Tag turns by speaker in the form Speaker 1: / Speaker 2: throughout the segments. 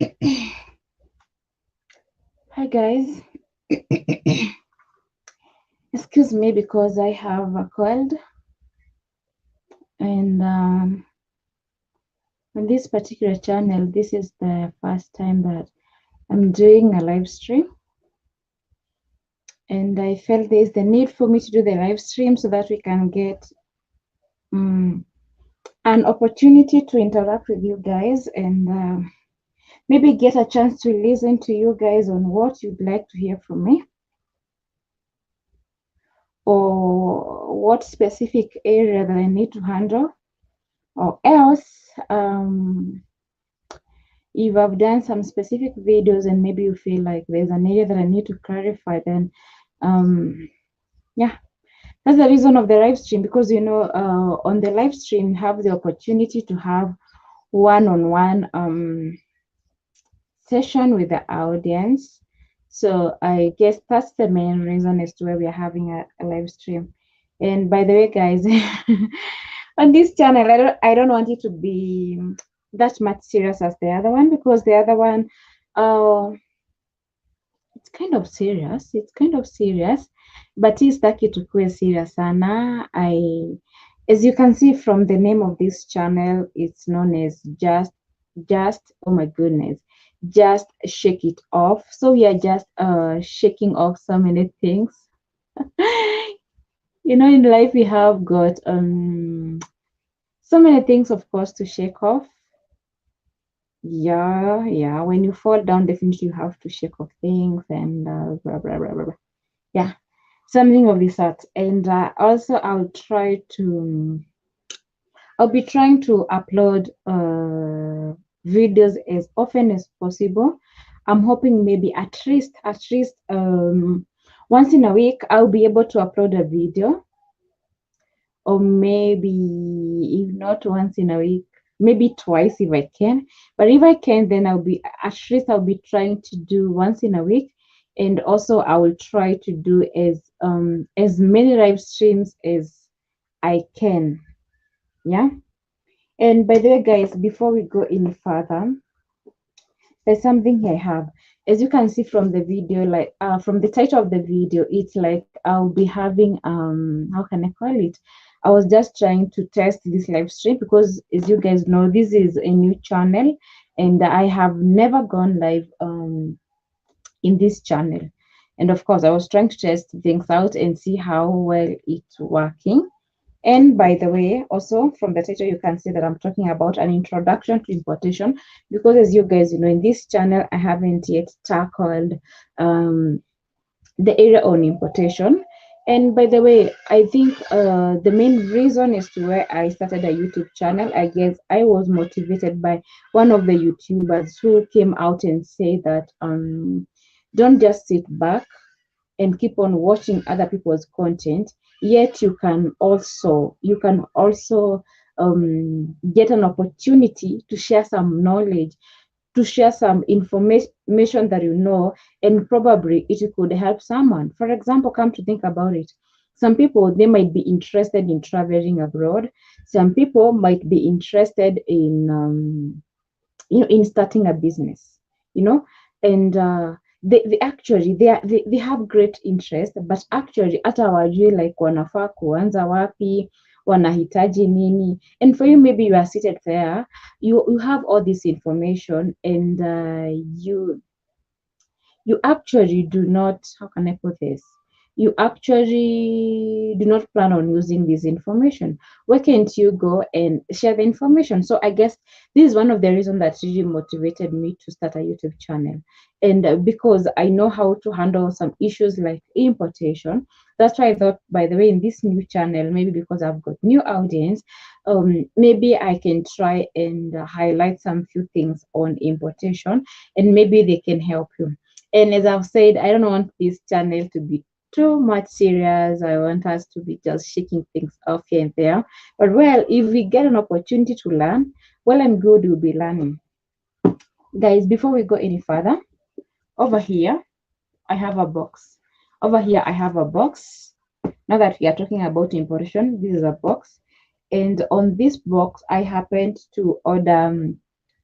Speaker 1: Hi guys, excuse me because I have a cold, and on this particular channel, this is the first time that I'm doing a live stream, and I felt there's the need for me to do the live stream so that we can get an opportunity to interact with you guys and maybe get a chance to listen to you guys on what you'd like to hear from me, or what specific area that I need to handle, or else if I've done some specific videos and maybe you feel like there's an area that I need to clarify, then yeah, that's the reason of the live stream, because on the live stream you have the opportunity to have one-on-one session with the audience. So I guess that's the main reason as to why we are having a live stream. And by the way, guys, on this channel, I don't want it to be that much serious as the other one, because the other one, uh, it's kind of serious. It's kind of serious, but sitaki tukue serious sana. As you can see from the name of this channel, it's known as just oh my goodness, just shake it off. So we are just shaking off so many things. In life we have got so many things, of course, to shake off. Yeah, when you fall down, definitely you have to shake off things and blah blah blah blah blah. Yeah, something of the sort. And also I'll be trying to upload videos as often as possible. I'm hoping maybe at least once in a week I'll be able to upload a video, or maybe if not once in a week, maybe twice if I can. But if I can, then I'll be trying to do once in a week, and also I will try to do as many live streams as I can. Yeah. And by the way, guys, before we go any further, there's something I have. As you can see from the video, like from the title of the video, it's like I'll be having how can I call it? I was just trying to test this live stream because, as you guys know, this is a new channel and I have never gone live in this channel. And of course, I was trying to test things out and see how well it's working. And by the way, also from the title, you can see that I'm talking about an introduction to importation, because as you guys know, in this channel, I haven't yet tackled the area on importation. And by the way, I think the main reason as to why I started a YouTube channel, I guess I was motivated by one of the YouTubers who came out and said that don't just sit back and keep on watching other people's content, yet you can also get an opportunity to share some knowledge, to share some information that and probably it could help someone. For example, come to think about it, some people, they might be interested in traveling abroad. Some people might be interested in starting a business, you know and they actually they have great interest, but actually hata wajui like wanafaa kuanza wapi, wanahitaji nini. And for you, maybe you are seated there, you have all this information, and you actually do not, how can I put this? You actually do not plan on using this information. Why can't you go and share the information? So I guess this is one of the reasons that really motivated me to start a YouTube channel. And because I know how to handle some issues like importation, that's why I thought, by the way, in this new channel, maybe because I've got new audience, maybe I can try and highlight some few things on importation, and maybe they can help you. And as I've said, I don't want this channel to be too much serious. I want us to be just shaking things off here and there. But well, if we get an opportunity to learn, well and good, we'll be learning. Guys, before we go any further, over here, I have a box. Over here, I have a box. Now that we are talking about importation, this is a box. And on this box, I happened to order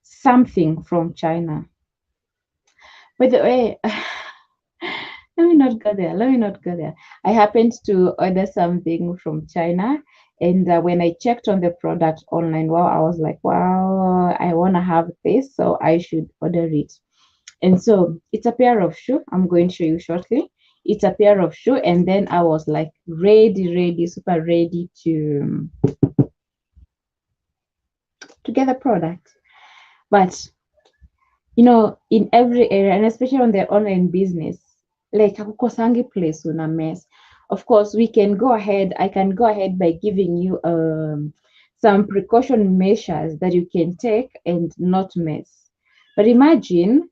Speaker 1: something from China. By the way, let me not go there. Let me not go there. I happened to order something from China, and when I checked on the product online, wow, I was like, wow, I want to have this, so I should order it. And so it's a pair of shoe. I'm going to show you shortly. It's a pair of shoe, and then I was like ready, super ready to get the product. But in every area, and especially on the online business, like hakukosangi place una mess. Of course, I can go ahead by giving you some precaution measures that you can take and not mess. But imagine,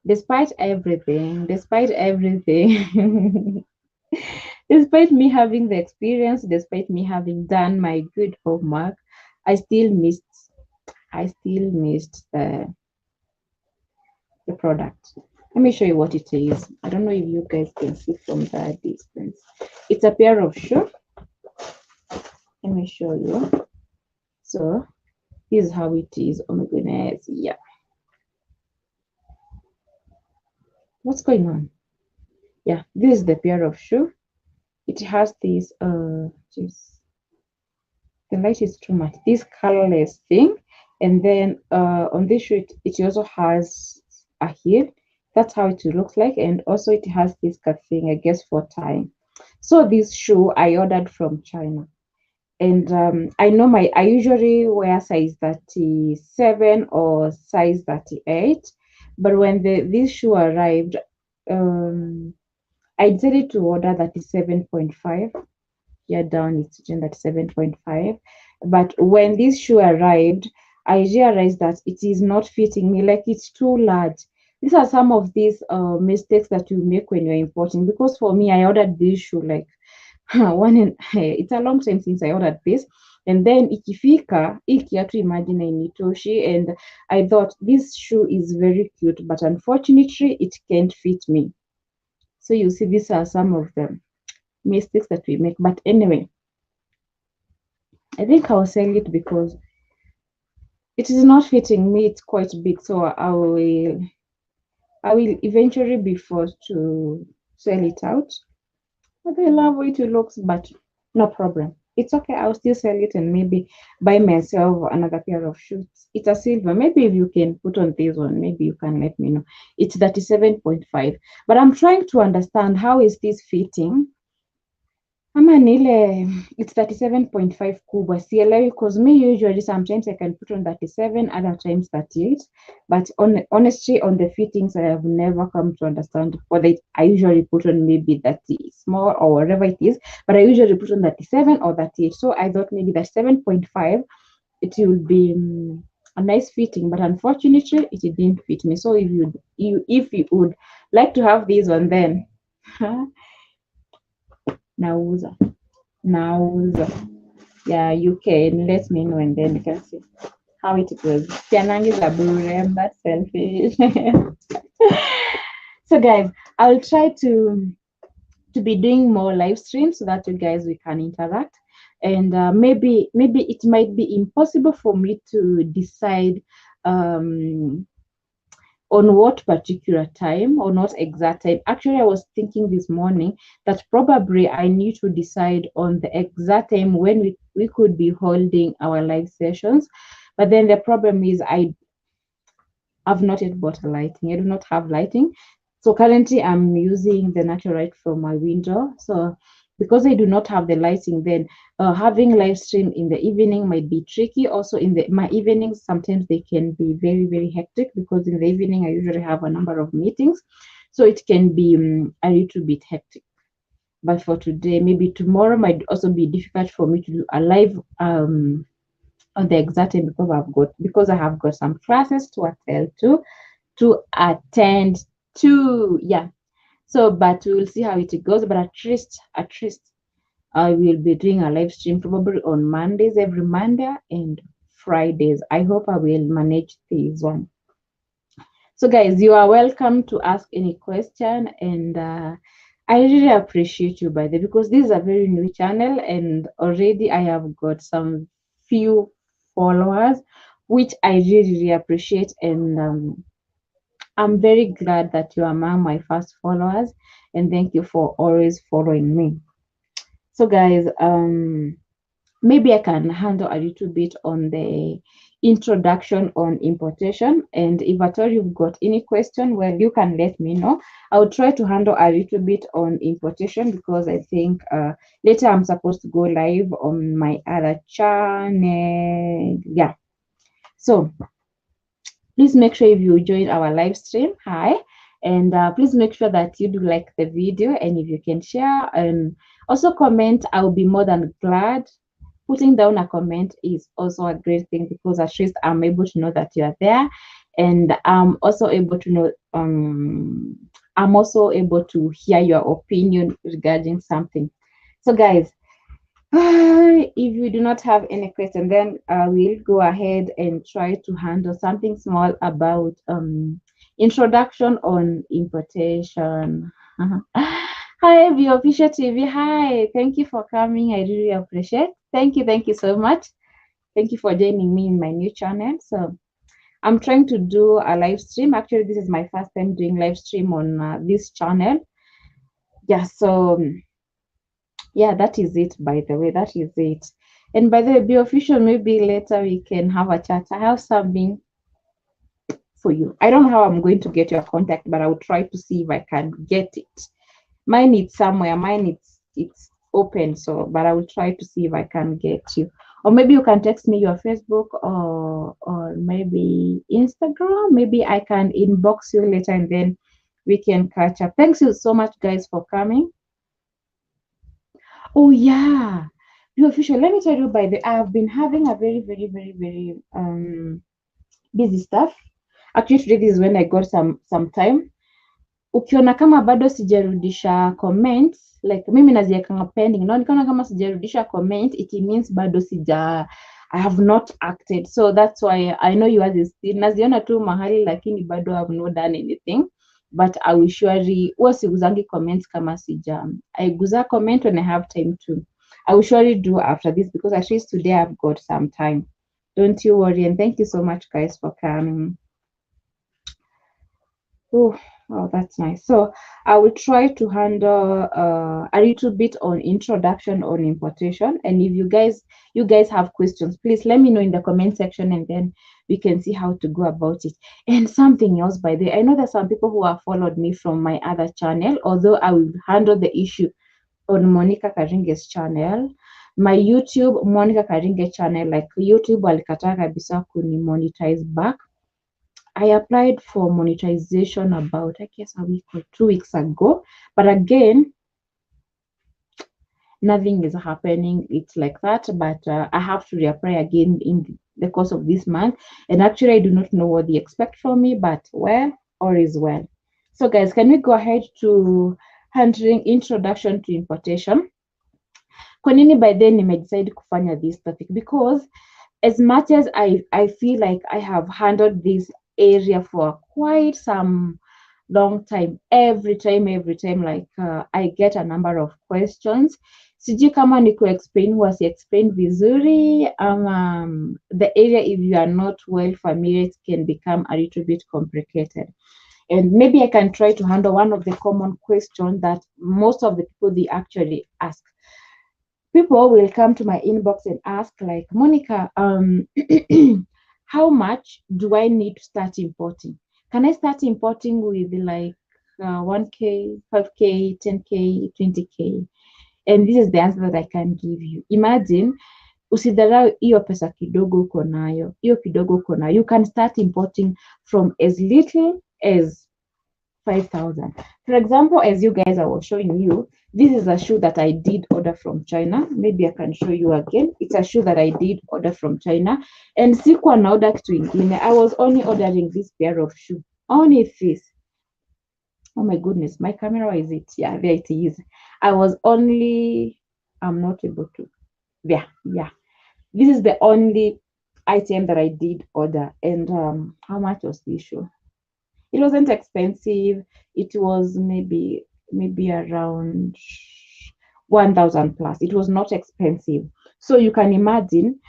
Speaker 1: despite everything, despite me having the experience, despite me having done my good homework, I still missed the product. Let me show you what it is. I don't know if you guys can see from that distance. It's a pair of shoes. Let me show you. So this is how it is. Oh my goodness. Yeah. What's going on? Yeah, this is the pair of shoe. It has this just the light is too much. This colorless thing. And then on this shoe it also has a heel. That's how it looks like. And also it has this thing, I guess, for tying. So this shoe I ordered from China. And I usually wear size 37 or size 38. But when this shoe arrived, I decided to order 37.5. Here down it's written 37.5. But when this shoe arrived, I realized that it is not fitting me, like it's too large. These are some of these mistakes that you make when you're importing. Because for me, I ordered this shoe like it's a long time since I ordered this. And then ikifika hii kiatu imagine hainitoshi, and I thought this shoe is very cute, but unfortunately it can't fit me. So you see, these are some of the mistakes that we make. But anyway, I think I'll sell it because it is not fitting me. It's quite big, so I will eventually be forced to sell it out. But I love it looks, but no problem. It's okay. I'll still sell it and maybe buy myself another pair of shoes. It's a silver. Maybe if you can put on this one, maybe you can let me know. It's 37.5. But I'm trying to understand, how is this fitting? Ama ni ile it's 37.5 kubwa, sielewi, because me usually sometimes I can put on 37, other times 38. But honestly, on the fittings, I have never come to understand whether I usually put on maybe 30 small or whatever it is, but I usually put on 37 or 38. So I thought maybe that 7.5, it will be a nice fitting, but unfortunately, it didn't fit me. So if you would like to have this one, then nauza. Yeah, you can let me know and then you can see how it goes. Sianangi za bure, I'm that selfish. So guys, I'll try to be doing more live streams so that you guys we can interact. And maybe it might be impossible for me to decide on what particular time or not exact time. Actually, I was thinking this morning that probably I need to decide on the exact time when we could be holding our live sessions. But then the problem is I've not yet bought a lighting. I do not have lighting. So currently I'm using the natural light from my window. So because I do not have the lighting, then having live stream in the evening might be tricky. Also in my evenings, sometimes they can be very, very hectic because in the evening I usually have a number of meetings. So it can be a little bit hectic. But for today, maybe tomorrow might also be difficult for me to do a live on the exact time because I have got some classes to attend to. Yeah. So, but we will see how it goes. But at least I will be doing a live stream probably on Mondays, every Monday and Fridays. I hope I will manage this one. So guys, you are welcome to ask any question, and I really appreciate you by the way, because this is a very new channel and already I have got some few followers, which I really appreciate. And I'm very glad that you are among my first followers, and thank you for always following me. So guys, maybe I can handle a little bit on the introduction on importation. And if at all you've got any question, well, you can let me know. I'll try to handle a little bit on importation because I think later I'm supposed to go live on my other channel. Yeah. So please make sure if you join our live stream, hi. And please make sure that you do like the video, and if you can share and also comment, I'll be more than glad. Putting down a comment is also a great thing because at least I'm able to know that you are there, and I'm also able to know I'm also able to hear your opinion regarding something. So guys, if you do not have any question, then we'll go ahead and try to handle something small about introduction on importation. Hi, Be Official TV. Hi, thank you for coming. I really appreciate. Thank you so much. Thank you for joining me in my new channel. So I'm trying to do a live stream. Actually, this is my first time doing live stream on this channel. Yeah, so yeah, that is it, by the way. That is it. And by the way, Be Official, maybe later we can have a chat. I have something for you. I don't know how I'm going to get your contact, but I will try to see if I can get it. Mine is somewhere. Mine it's open, so but I will try to see if I can get you. Or maybe you can text me your Facebook or maybe Instagram. Maybe I can inbox you later and then we can catch up. Thanks you so much guys for coming. Oh yeah, you official. Let me tell you by the I've been having a very busy stuff. Actually today this is when I got some time. Ukiona kama bado sijarudisha comments, like mimi naziweka pending. Na nikiona kama sijarudisha comment, it means bado I have not acted. So that's why I know you are still naziona tu mahali lakini bado I have not done anything. But I will surely siguzangi comments kama I guza comment when I have time to. I will surely do after this because at least today I've got some time. Don't you worry, and thank you so much guys for coming. Oh, that's nice. So I will try to handle a little bit on introduction on importation. And if you guys have questions, please let me know in the comment section, and then we can see how to go about it. And something else, by the way, I know there's some people who have followed me from my other channel, although I will handle the issue on Monica Karinge's channel. My YouTube Monica Karinge channel, like YouTube walikataa kabisa kuni monetize back. I applied for monetization about, I guess, a week or 2 weeks ago. But again, nothing is happening. It's like that. But I have to reapply again in the course of this month. And actually, I do not know what they expect from me, but well, all is well. So guys, can we go ahead to handling introduction to importation? Kwa nini by then nimedecide kufanya this topic? Because as much as I feel like I have handled this area for quite some long time, every time like I get a number of questions. Sijui kama ni explain was explain vizuri. The area, if you are not well familiar, it can become a little bit complicated. And maybe I can try to handle one of the common questions that most of the people they actually ask. People will come to my inbox and ask like, Monica, how much do I need to start importing? Can I start importing with like 1K, 5K, 10K, 20K? And this is the answer that I can give you. Imagine, usidharau hiyo pesa kidogo uko nayo. Hiyo kidogo uko nayo. You can start importing from as little as 5,000. For example, as you guys I was showing you, this is a shoe that I did order from China. Maybe I can show you again. It's a shoe that I did order from China. And sikuwa na order kitu ingine. I was only ordering this pair of shoe. Only this. Oh my goodness, my camera, is it? Yeah, there it is. I'm not able to. Yeah. This is the only item that I did order. And how much was this shoe? It wasn't expensive. It was maybe around 1,000 plus. It was not expensive. So you can imagine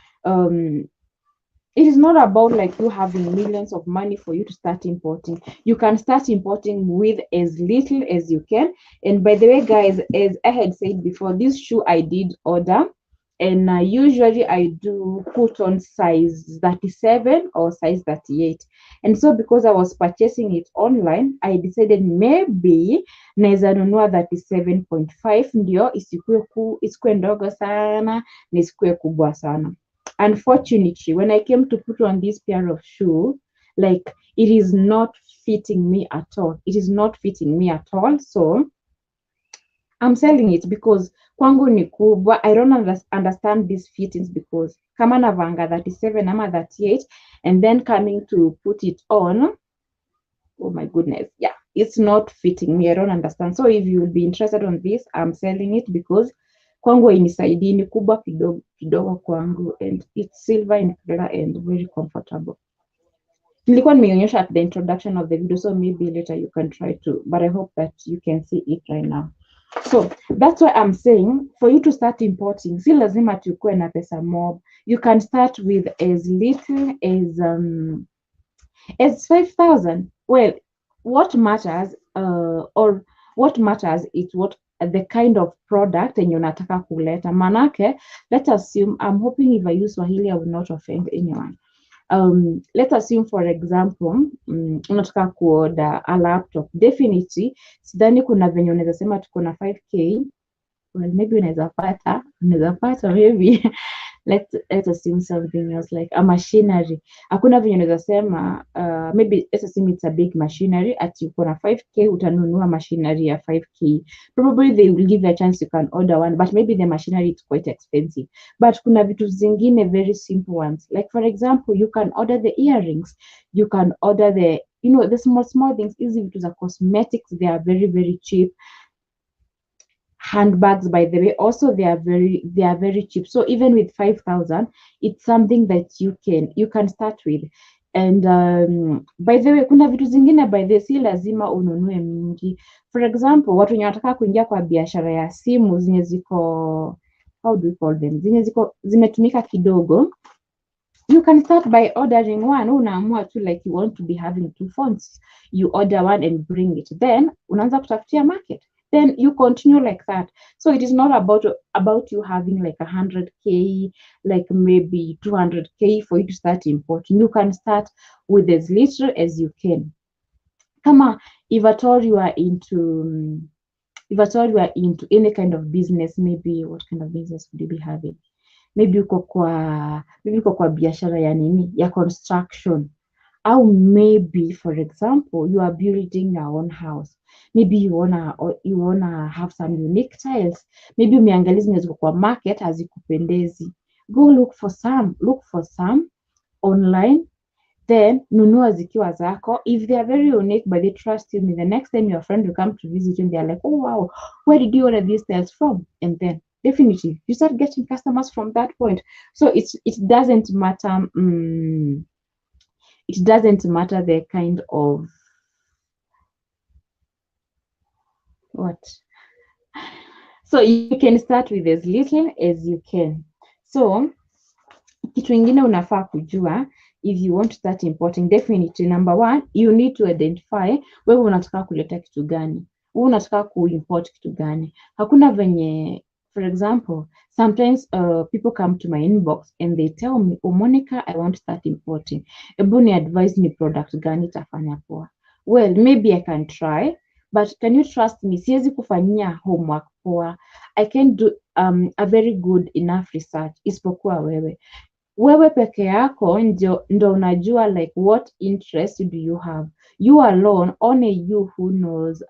Speaker 1: it is not about like you having millions of money for you to start importing. You can start importing with as little as you can. And by the way, guys, as I had said before, this shoe I did order, and usually I do put on size 37 or size 38. And so because I was purchasing it online, I decided maybe naweza nunua 37.5 ndio isikuwe ndogo sana na isikuwe kubwa sana. Unfortunately, when I came to put on this pair of shoe, like it is not fitting me at all. It is not fitting me at all. So I'm selling it because kwangu ni kubwa. I don't understand these fittings because kama navanga 37 ama 38 and then coming to put it on, oh my goodness, yeah, it's not fitting me. I don't understand. So if you would be interested on this, I'm selling it because kwangu inisaidii, ni kubwa kidogo kidogo kwangu, and it's silver in color and very comfortable. Nilikuwa nimeonyesha at the introduction of the video, so maybe later you can try to, but I hope that you can see it right now. So that's why I'm saying for you to start importing, si lazima tukue na pesa mob. You can start with as little as 5,000. Well, what matters is what the kind of product yenye unataka kuleta. Manake, let's assume, I'm hoping if I use Swahili, I will not offend anyone. Let's assume for example, unataka kuorder a laptop. Definitely, sidhani kuna venye unaweza sema tuko na 5k. Well, maybe unaweza pata maybe let's assume something else like a machinery. Hakuna venye unaweza sema maybe let's assume it's a big machinery ati uko na 5k utanunua machinery ya 5k. Probably they will give you a chance you can order one, but maybe the machinery is quite expensive. But kuna vitu zingine very simple ones, like for example you can order the earrings, you can order the the small things. Hizi vitu za cosmetics, they are very cheap. Handbags, by the way, also they are very cheap. So even with 5,000, it's something that you can start with. And by the way, kuna vitu zingine by the si lazima ununue mingi. For example, watu wenye wanataka kuingia kwa biashara ya simu zenye ziko, how do we call them, zenye zimetumika kidogo, you can start by ordering one. Unaamua tu like you want to be having 2 phones, you order one and bring it, then unaanza kutafutia market, then you continue like that. So it is not about you having like 100k, like maybe 200k for you to start importing. You can start with as little as you can. Kama if at all you are into any kind of business, maybe what kind of business would you be having? Maybe uko kwa biashara ya nini, ya construction, au maybe for example you are building your own house. Maybe you wanna have some unique tiles. Maybe umeangalia zenye ziko kwa market hazikupendezi, go look for some online, then nunua zikiwa zako. If they are very unique but they trust you, the next time your friend will come to visit you and they are like, oh wow, where did you order these tiles from? And then definitely you start getting customers from that point. So it doesn't matter. It doesn't matter the kind of what. So you can start with as little as you can. So kitu ingine unafaa kujua if you want to start importing, definitely number one, you need to identify wewe unataka kuleta kitu gani, wewe unataka kuimport kitu gani. Hakuna venye, for example, sometimes people come to my inbox and they tell me, oh Monica, I want to start importing, ebu ni advise me product gani tafanya poa. Well, maybe I can try, but can you trust me, siwezi kufanyia homework poa. I can do a very good enough research isipokuwa wewe peke yako ndo unajua like what interest do you have. You alone, only you who knows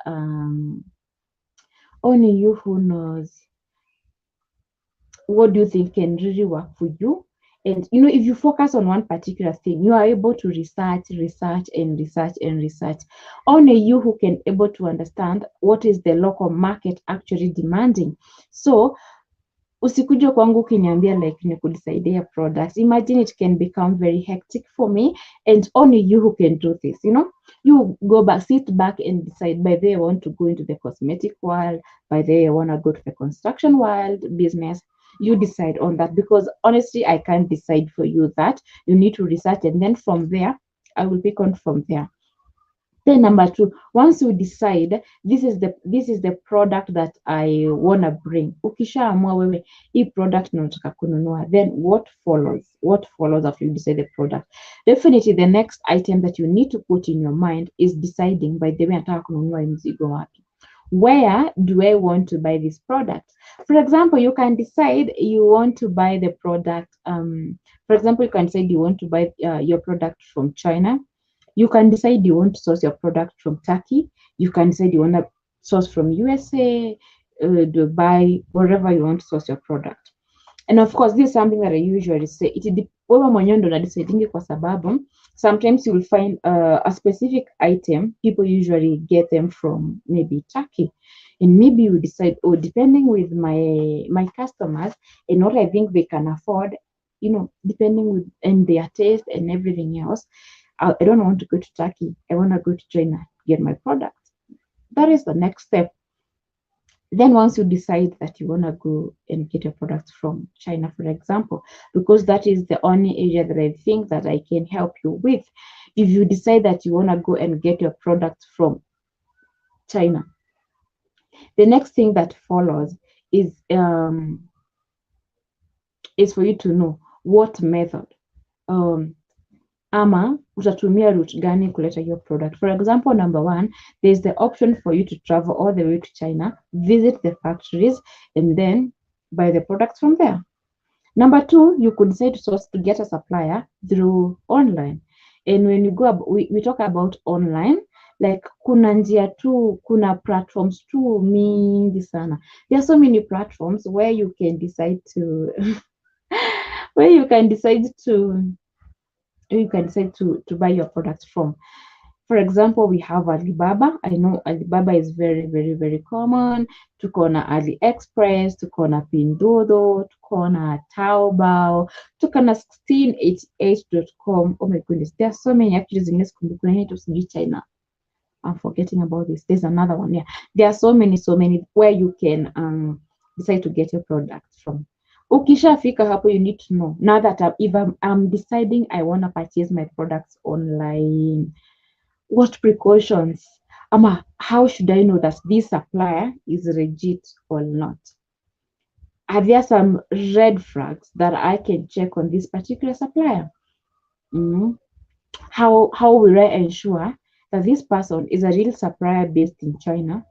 Speaker 1: what do you think can really work for you. And if you focus on one particular thing, you are able to research. Only you who can able to understand what is the local market actually demanding. So usikuje kwangu ukiniambia like nikudisaidia products. Imagine it can become very hectic for me, and only you who can do this. You sit back and decide, by the way I want to go into the cosmetic world, by the way I want to go to the construction world business. You decide on that, because honestly, I can't decide for you that. You need to research, and then from there, I will pick on from there. Then number two, once you decide this is the product that I wanna bring. Ukishaamua wewe hii product unataka kununua, then what follows? What follows after you decide the product? Definitely the next item that you need to put in your mind is deciding, by the way, nataka kununua hii mzigo wapi? Where do I want to buy this product? For example, you can decide you want to buy the product. For example, you can decide you want to buy your product from China. You can decide you want to source your product from Turkey. You can decide you want to source from USA, Dubai, wherever you want to source your product. And of course, this is something that I usually say. Wewe mwenyewe ndo unadicidingi, kwa sababu sometimes you will find a specific item, people usually get them from maybe Turkey. And maybe you decide, oh, depending with my customers and what I think they can afford, depending with and their taste and everything else, I don't want to go to Turkey. I want to go to China to get my product. That is the next step. Then once you decide that you want to go and get your products from China, for example, because that is the only area that I think that I can help you with. If you decide that you want to go and get your products from China, the next thing that follows is for you to know what method ama utatumia route gani kuleta your product. For example, number one, there's the option for you to travel all the way to China, visit the factories, and then buy the products from there. Number two, you could decide to get a supplier through online. And when you go, we talk about online, like kuna njia tu, kuna platforms tu mingi sana. There are so many platforms where you can decide to buy your products from. For example, we have Alibaba. I know Alibaba is very, very, very common. Tuko na AliExpress, tuko na Pinduoduo, tuko na Taobao, tuko na 1688.com. Oh my goodness, there are so many actually zingine sikumbuki, inaitwa sijui China. I'm forgetting about this. There's another one. Yeah, there are so many where you can decide to get your products from. Ukishafika hapo, you need to know now that if I'm deciding I want to purchase my products online, what precautions, how should I know that this supplier is legit or not? Are there some red flags that I can check on this particular supplier? How will I ensure that this person is a real supplier based in China,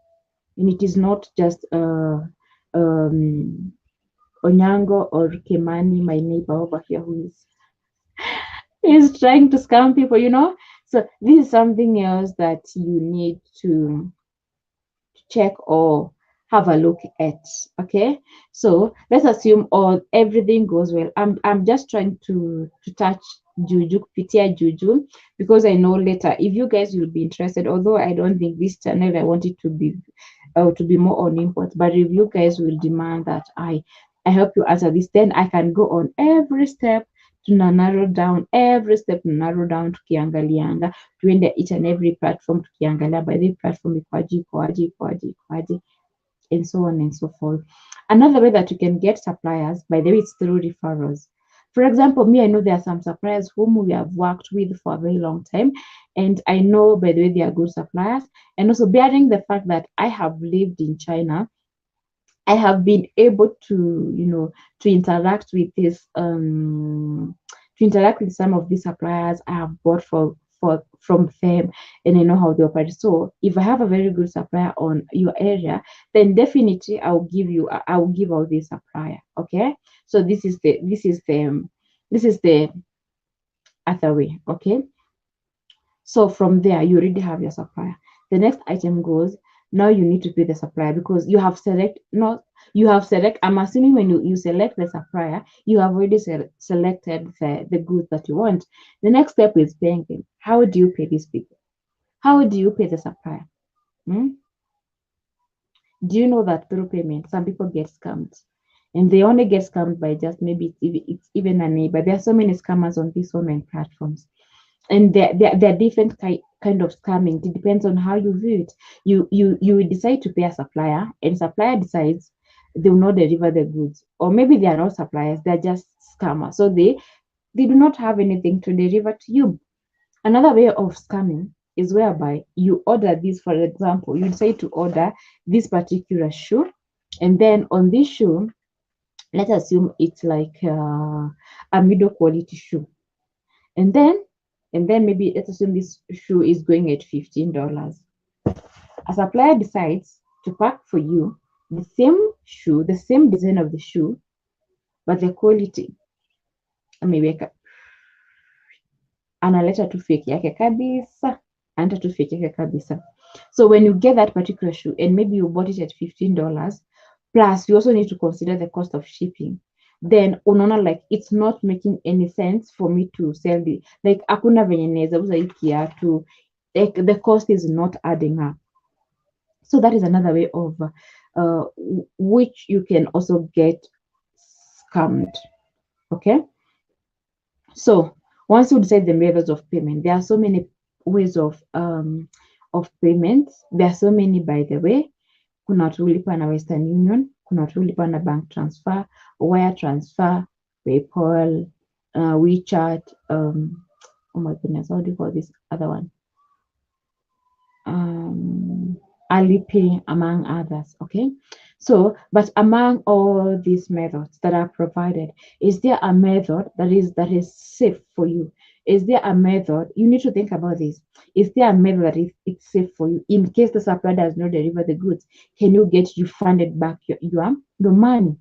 Speaker 1: and it is not just Onyango or Kimani, my neighbor over here, who is trying to scam people, So this is something else that you need to check or have a look at. Okay, so let's assume everything goes well. I'm just trying to touch Juju, because I know later if you guys will be interested, although I don't think this channel I want it to be more on import, but if you guys will demand that I help you answer this, then I can go on every step to narrow down tukiangalianga, tuende each and every platform tukiangalia by the platform ikwaji, and so on and so forth. Another way that you can get suppliers, by the way, it's through referrals. For example, me, I know there are some suppliers whom we have worked with for a very long time, and I know, by the way, they are good suppliers. And also, bearing the fact that I have lived in China, I have been able to, to interact with some of these suppliers. I have bought from them, and I know how they operate. So if I have a very good supplier on your area, then definitely I will give out this supplier. Okay, so this is the other way. Okay, so from there you already have your supplier. The next item goes, now you need to pay the supplier, because I'm assuming when you select the supplier, you have already selected the goods that you want. The next step is paying them. How do you pay these people? How do you pay the supplier? Do you know that through payment, some people get scammed, and they only get scammed by just maybe it's even a neighbor. There are so many scammers on these online platforms, and they're different kind of scamming. It depends on how you view it. You decide to pay a supplier, and supplier decides they will not deliver the goods, or maybe they are not suppliers, they're just scammers, so they do not have anything to deliver to you. Another way of scamming is whereby you order this. For example, you decide to order this particular shoe, and then on this shoe, let's assume it's like a middle quality shoe, and then maybe let's assume this shoe is going at $15. A supplier decides to pack for you the same shoe, the same design of the shoe, but the quality ameweka, analeta tu fake yake kabisa, analeta tu fake yake kabisa. So when you get that particular shoe and maybe you bought it at $15, plus you also need to consider the cost of shipping, then unaona like it's not making any sense for me to sell the, like hakuna venye naweza uza hii kiatu, like the cost is not adding up. So that is another way of which you can also get scammed. Okay, so once you decide the methods of payment, there are so many ways of payment. There are so many, by the way. Kuna watu hulipa na Western Union, kuna watu hulipa na bank transfer, wire transfer, PayPal, WeChat, oh my goodness, how do you call this other one? Alipay, among others. Okay, so but among all these methods that are provided, is there a method that is safe for you? Is there a method, you need to think about this, is there a method that it's safe for you in case the supplier does not deliver the goods? Can you get refunded back your money?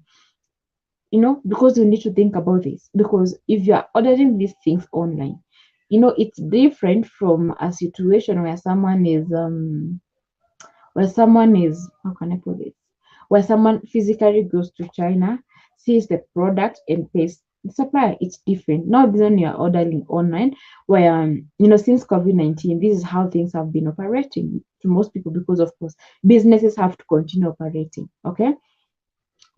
Speaker 1: You know, because you need to think about this, because if you are ordering these things online, you know, it's different from a situation where someone is how can I put it, where someone physically goes to China, sees the product and pays the supplier. It's different. Now this one you are ordering online, where you know, since COVID-19, this is how things have been operating to most people, because of course businesses have to continue operating. Okay,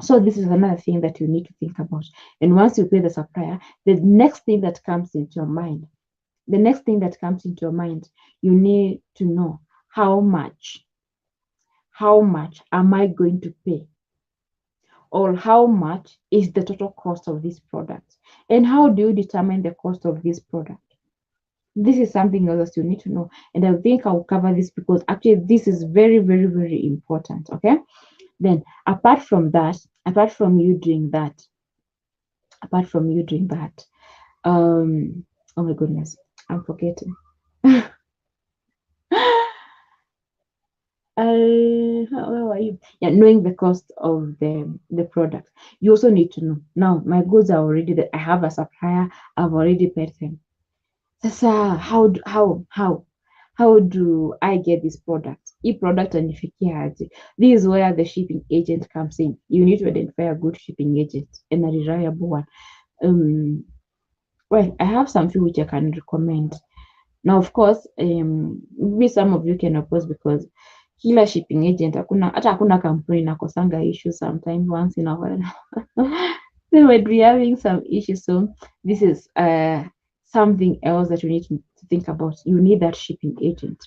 Speaker 1: so this is another thing that you need to think about. And once you pay the supplier, the next thing that comes into your mind, you need to know how much am I going to pay, or how much is the total cost of this product, and how do you determine the cost of this product? This is something else you need to know, and I think I'll cover this because actually this is very, very, very important. Okay, then apart from you doing that, oh my goodness, I'm forgetting. Where are you? Yeah, knowing the cost of the product. You also need to know, now my goods are already there, I have a supplier, I've already paid them. Sasa how do I get this product? Product anifikia aje? This is where the shipping agent comes in. You need to identify a good shipping agent and a reliable one. Well, I have something which I can recommend. Now, of course, maybe some of you can oppose because kila shipping agent, hata hakuna kampuni inakosanga issues sometimes once in a while. They might be having some issues. So this is something else that you need to think about. You need that shipping agent.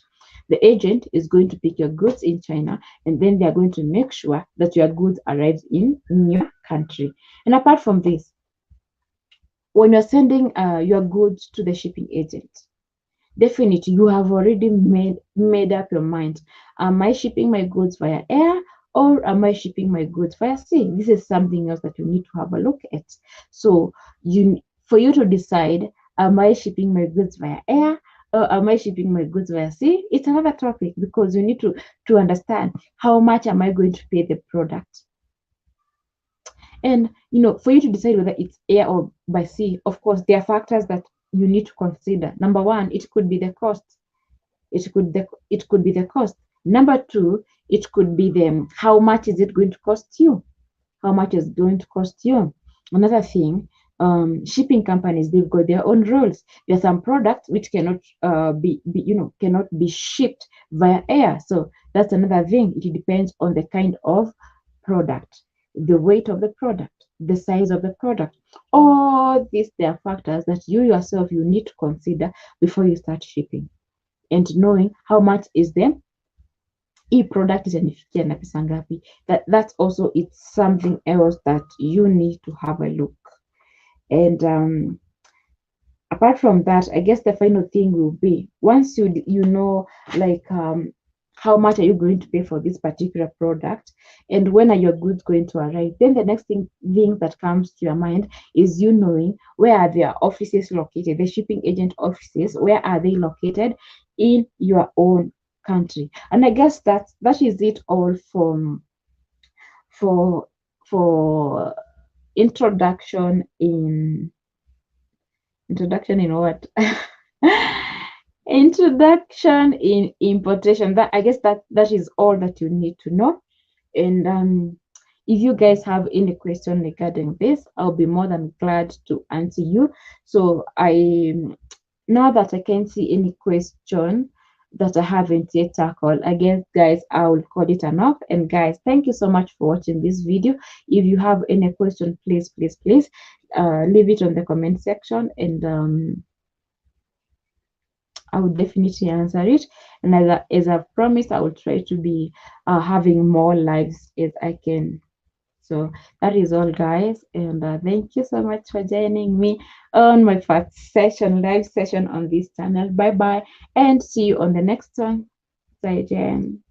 Speaker 1: The agent is going to pick your goods in China, and then they are going to make sure that your goods arrive in your country. And apart from this, when you're sending your goods to the shipping agent, definitely you have already made up your mind. Am I shipping my goods via air, or am I shipping my goods via sea? This is something else that you need to have a look at. So for you to decide, am I shipping my goods via air, or am I shipping my goods via sea? It's another topic, because you need to understand how much am I going to pay the product. And you know, for you to decide whether it's air or by sea, of course, there are factors that you need to consider. Number one, it could be the cost. It could be the cost. Number two, it could be how much is it going to cost you? How much is going to cost you? Another thing, shipping companies, they've got their own rules. There are some products which cannot cannot be shipped via air. So that's another thing. It depends on the kind of product, the weight of the product, the size of the product. All these, there are factors that you yourself you need to consider before you start shipping, and knowing how much is hii product itanifikia na pesa ngapi. That's also, it's something else that you need to have a look. And apart from that, I guess the final thing will be, once you know, like, how much are you going to pay for this particular product, and when are your goods going to arrive, then the next thing that comes to your mind is you knowing where are their offices located, the shipping agent offices, where are they located in your own country. And I guess that is it all for for introduction in what? Introduction in importation. That, I guess, that is all that you need to know. And if you guys have any question regarding this, I'll be more than glad to answer you. So now that I can't see any question that I haven't yet tackled, I guess, guys, I will call it enough. And guys, thank you so much for watching this video. If you have any question, please leave it on the comment section, and I would definitely answer it. And as I've promised, I will try to be having more lives as I can. So that is all, guys. And thank you so much for joining me on my first live session on this channel. Bye bye, and see you on the next one. Bye, Jen.